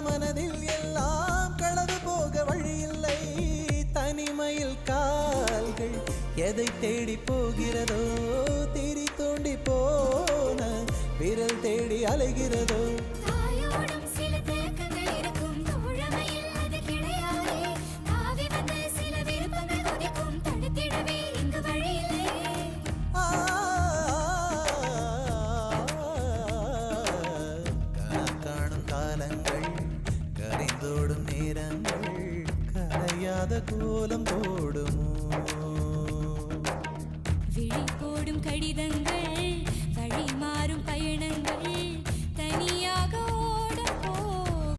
மனதில் எல்லாம் களவு போக வழியில்லை. தனிமையில் கால்கள் எதை தேடி போகிறதோ, திரி தோண்டி போன விரல் தேடி அலைகிறதோ. காலங்கள் கரைந்தோடும் நேரங்கள் கரையாத கோலம் போ